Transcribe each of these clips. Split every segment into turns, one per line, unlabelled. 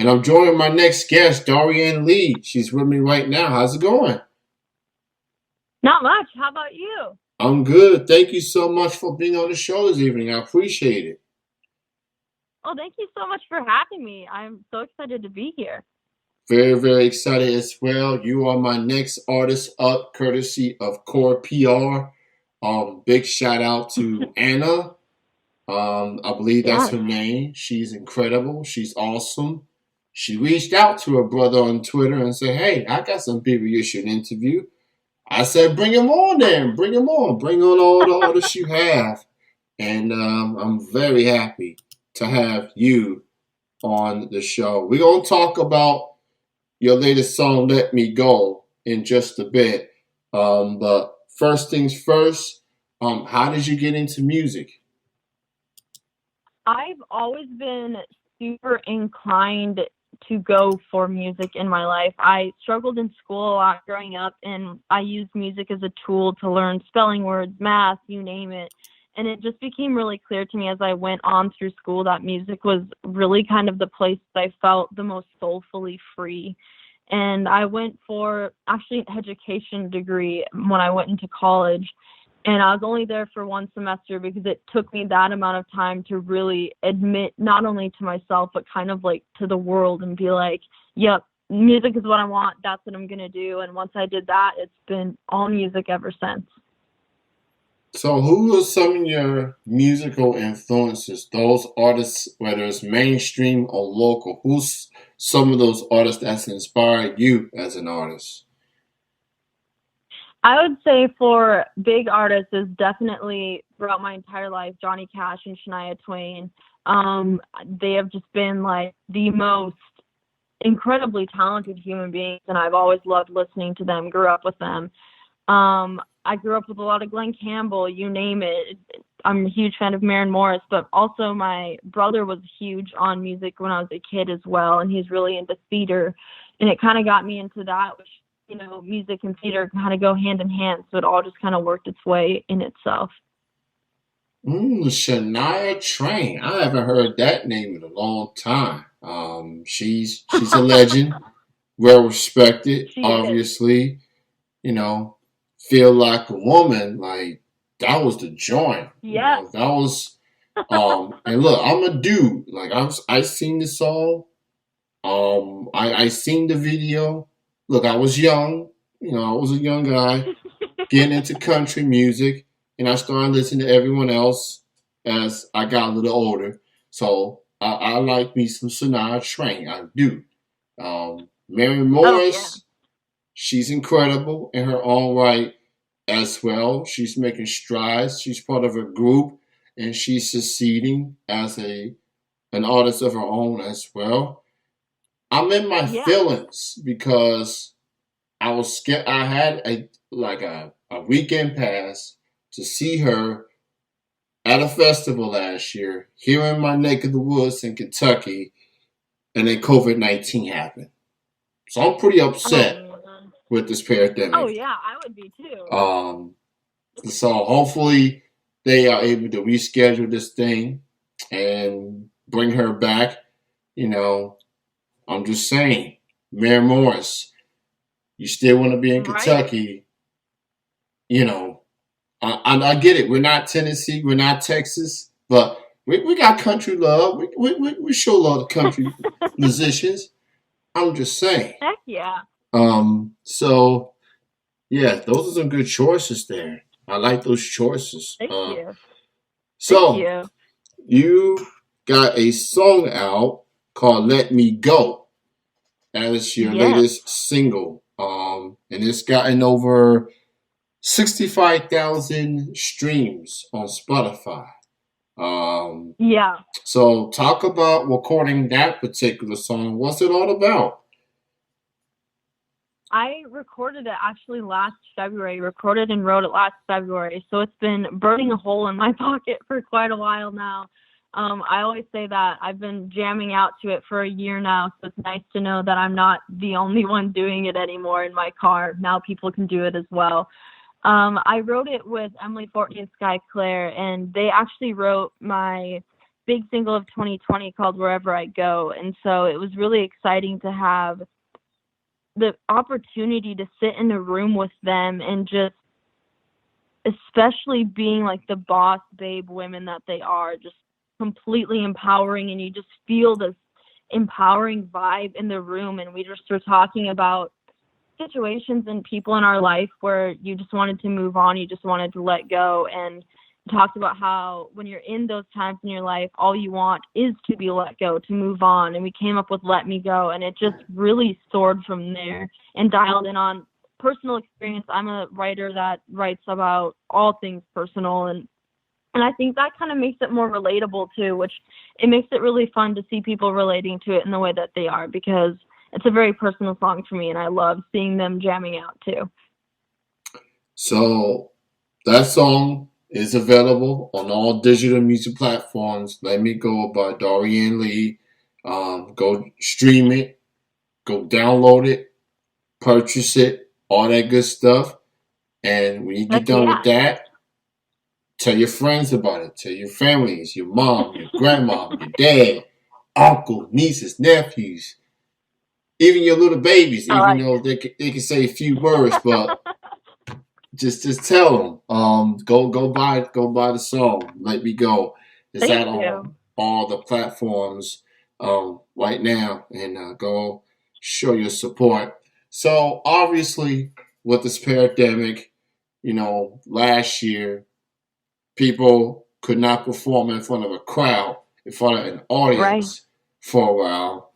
And I'm joining my next guest, Dariann Leigh. She's with me right now. How's it going?
Not much. How about you?
I'm good. Thank you so much for being on the show this evening. I appreciate it.
Oh, thank you so much for having me. I'm so excited to be here.
Very, very excited as well. You are my next artist up, courtesy of Core PR. Big shout out to Anna. I believe that's
Yes.
her name. She's incredible. She's awesome. She reached out to her brother on Twitter and said, "Hey, I got some people you should interview." I said, "Bring him on then. Bring him on. Bring on all the artists you have." And I'm very happy to have you on the show. We're going to talk about your latest song, Let Me Go, in just a bit. But first things first, how did you get into music?
I've always been super inclined to go for music in my life. I struggled in school a lot growing up, and I used music as a tool to learn spelling words, math, you name it. And it just became really clear to me as I went on through school that music was really kind of the place that I felt the most soulfully free. And I went for actually an education degree when I went into college. And I was only there for one semester because it took me that amount of time to really admit not only to myself, but kind of like to the world and be like, yep, music is what I want. That's what I'm going to do. And once I did that, it's been all music ever since.
So, who are some of your musical influences? Those artists, whether it's mainstream or local, who's some of those artists that's inspired you as an artist?
I would say for big artists is definitely throughout my entire life, Johnny Cash and Shania Twain. They have just been like the most incredibly talented human beings, and I've always loved listening to them, grew up with them. I grew up with a lot of Glenn Campbell, you name it. I'm a huge fan of Maren Morris, but also my brother was huge on music when I was a kid as well, and he's really into theater, and it kind of got me into that, which, music and theater kind of go hand in hand, so it all just kind of worked its way in itself.
Shania Twain. I haven't heard that name in a long time. She's a legend, well respected.
She is.
Obviously, you know, feel like a woman. Like that was the joint.
Yes.
That was. And look, I'm a dude. Like I seen the song. I seen the video. Look, I was young. I was a young guy getting into country music, and I started listening to everyone else as I got a little older. So I like me some Shania Twain. I do. Mary
Oh, yeah.
Morris, she's incredible in her own right as well. She's making strides. She's part of a group, and she's succeeding as an artist of her own as well. I'm in my
Yeah.
feelings because I was scared. I had a weekend pass to see her at a festival last year here in my neck of the woods in Kentucky, and then COVID-19 happened. So I'm pretty
Oh,
upset
man.
with this
Oh,
pandemic.
yeah, I would be too.
Um, so hopefully they are able to reschedule this thing and bring her back. You know, I'm just saying, Mayor Morris, you still want to be in
Right?
Kentucky, you know. I get it. We're not Tennessee, we're not Texas, but we got country love. We show love to country musicians. I'm just saying.
Heck yeah.
So yeah, those are some good choices there. I like those choices.
Thank you. Thank
So
you.
you got a song out called "Let Me Go" as your
Yes.
latest single. And it's gotten over 65,000 streams on Spotify. Um,
Yeah.
so talk about recording that particular song. What's it all about?
I recorded it actually last February, recorded and wrote it last February. So it's been burning a hole in my pocket for quite a while now. I always say that I've been jamming out to it for a year now. So it's nice to know that I'm not the only one doing it anymore in my car. Now people can do it as well. I wrote it with Emily Fortney and Sky Claire, and they actually wrote my big single of 2020 called Wherever I Go. And so it was really exciting to have the opportunity to sit in a room with them and just, especially being like the boss babe women that they are, just completely empowering, and you just feel this empowering vibe in the room. And we just were talking about situations and people in our life where you just wanted to move on, you just wanted to let go, and talked about how when you're in those times in your life, all you want is to be let go, to move on. And we came up with Let Me Go, and it just really soared from there and dialed in on personal experience. I'm a writer that writes about all things personal, and I think that kind of makes it more relatable too, which it makes it really fun to see people relating to it in the way that they are, because it's a very personal song for me, and I love seeing them jamming out too.
So that song is available on all digital music platforms. Let Me Go by Dariann Leigh. Go stream it, go download it, purchase it, all that good stuff. And when you get done with that, tell your friends about it. Tell your families, your mom, your grandma, your dad, uncle, nieces, nephews, even your little babies, even though they can say a few words, but just tell them. Go buy the song. Let Me Go. It's out on all the platforms right now, and go show your support. So obviously, with this pandemic, last year people could not perform in front of a crowd, in front of an audience for a while,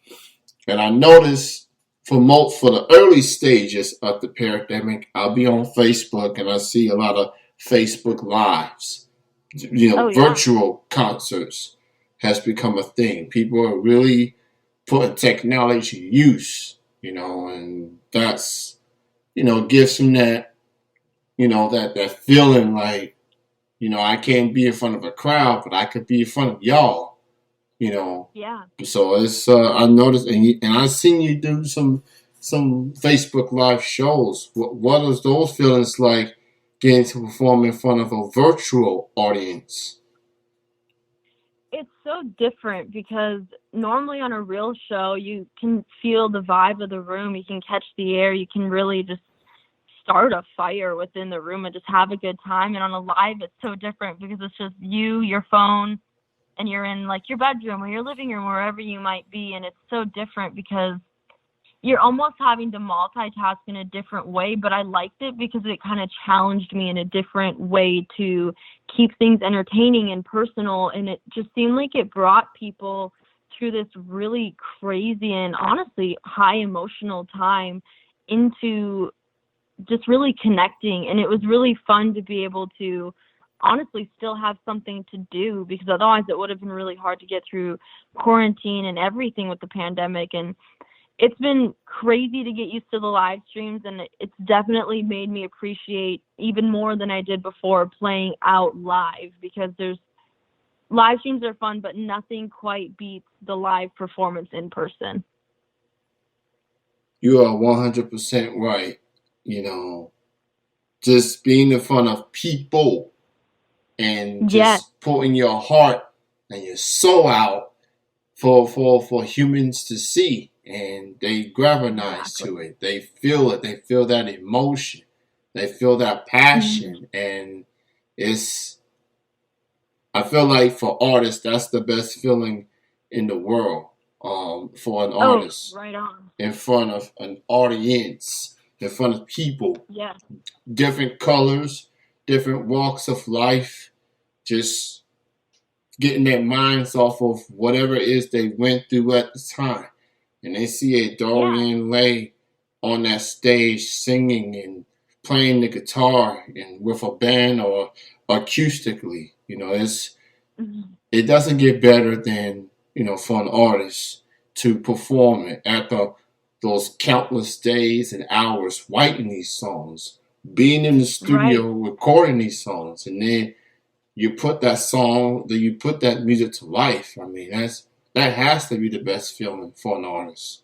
and I noticed for the early stages of the pandemic, I'll be on Facebook and I see a lot of Facebook Lives. Virtual concerts has become a thing. People are really putting technology to use, and that's, gives them that, that feeling like, I can't be in front of a crowd, but I could be in front of y'all.
Yeah.
So it's I noticed, and I've seen you do some Facebook Live shows. What is those feelings like, getting to perform in front of a virtual audience?
It's so different because normally on a real show you can feel the vibe of the room, you can catch the air, you can really just start a fire within the room and just have a good time. And on a live, it's so different because it's just you, your phone, and you're in like your bedroom or your living room, wherever you might be. And it's so different because you're almost having to multitask in a different way. But I liked it because it kind of challenged me in a different way to keep things entertaining and personal. And it just seemed like it brought people through this really crazy and honestly high emotional time into just really connecting. And it was really fun to be able to honestly still have something to do, because otherwise it would have been really hard to get through quarantine and everything with the pandemic. And it's been crazy to get used to the live streams, and it's definitely made me appreciate even more than I did before playing out live, because live streams are fun, but nothing quite beats the live performance in person.
You are 100% right. Just being in front of people and just putting your heart and your soul out for humans to see, and they gravitize to it. They feel it. They feel that emotion. They feel that passion, and I feel like for artists, that's the best feeling in the world. For an artist,
right on,
in front of an audience, in front of people,
yes,
different colors, different walks of life, just getting their minds off of whatever it is they went through at the time. And they see a Dariann Leigh on that stage singing and playing the guitar and with a band or acoustically. It doesn't get better than, for an artist to perform it after those countless days and hours writing these songs, being in the studio recording these songs, and then you put that music to life. I mean, that has to be the best feeling for an artist.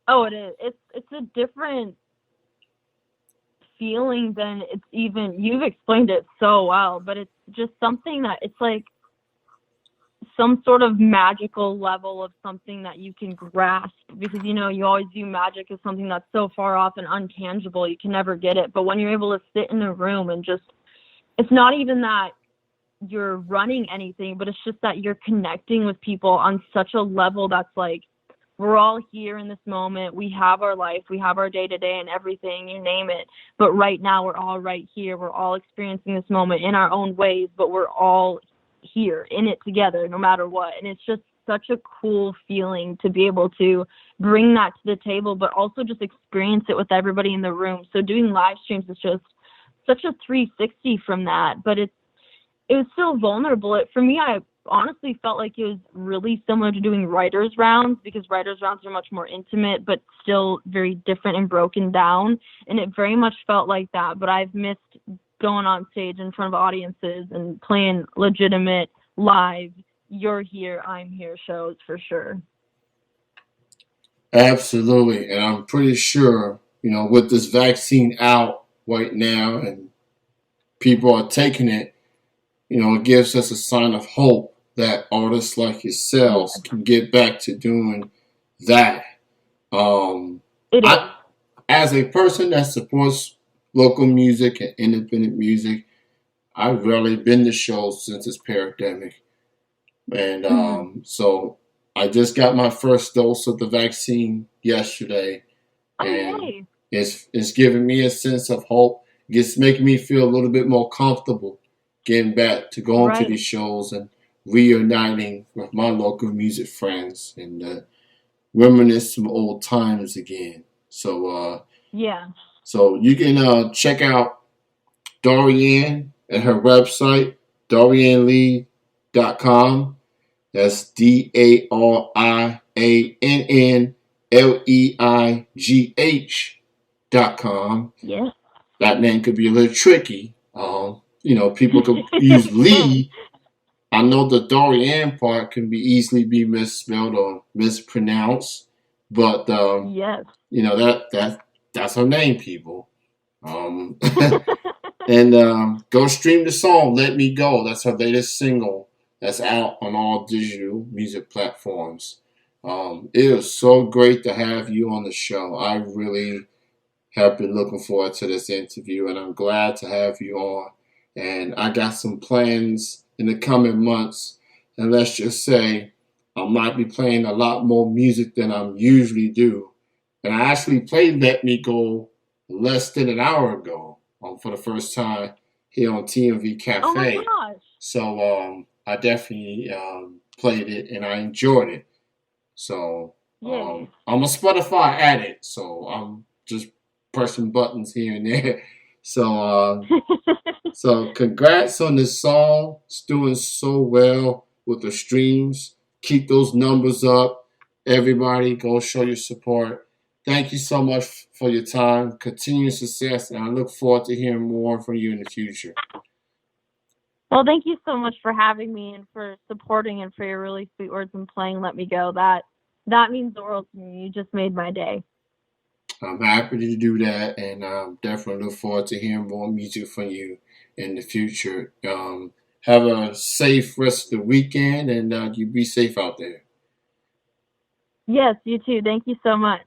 Oh, it is. It's a different feeling than it's even, you've explained it so well, but it's just something that it's like some sort of magical level of something that you can grasp, because you always view magic as something that's so far off and untangible you can never get it. But when you're able to sit in a room and just, it's not even that you're running anything, but it's just that you're connecting with people on such a level that's like, we're all here in this moment. We have our life, we have our day-to-day and everything, you name it. But right now we're all right here. We're all experiencing this moment in our own ways, but we're all here in it together no matter what. And it's just such a cool feeling to be able to bring that to the table, but also just experience it with everybody in the room. So doing live streams is just such a 360 from that, but it was still vulnerable. For me, I honestly felt like it was really similar to doing writers rounds, because writers rounds are much more intimate but still very different and broken down, and it very much felt like that. But I've missed going on stage in front of audiences and playing legitimate live you're here, I'm here shows for sure.
Absolutely. And I'm pretty sure, with this vaccine out right now and people are taking it, it gives us a sign of hope that artists like yourselves can get back to doing that. As a person that supports local music and independent music, I've rarely been to shows since this pandemic. And so I just got my first dose of the vaccine yesterday. And it's giving me a sense of hope. It's making me feel a little bit more comfortable getting back to going to these shows and reuniting with my local music friends and reminisce some old times again. So so you can check out Dariann at her website, DariannLeigh.com. That's DariannLeigh.com.
Yeah.
That name could be a little tricky. People could use Lee. I know the Dariann part can be easily be misspelled or mispronounced, but that's her name, people. And go stream the song "Let Me Go." That's her latest single that's out on all digital music platforms. It was so great to have you on the show. I really have been looking forward to this interview, and I'm glad to have you on. And I got some plans in the coming months, and let's just say I might be playing a lot more music than I usually do. And I actually played "Let Me Go" less than an hour ago for the first time here on TMV Cafe.
Oh my gosh.
So I definitely played it and I enjoyed it. So I'm a Spotify addict, so I'm just pressing buttons here and there. So so congrats on this song. It's doing so well with the streams. Keep those numbers up. Everybody, go show your support. Thank you so much for your time. Continued success, and I look forward to hearing more from you in the future.
Well, thank you so much for having me and for supporting and for your really sweet words and playing "Let Me Go." That means the world to me. You just made my day.
I'm happy to do that, and definitely look forward to hearing more music from you in the future. Have a safe rest of the weekend, and you be safe out there.
Yes, you too. Thank you so much.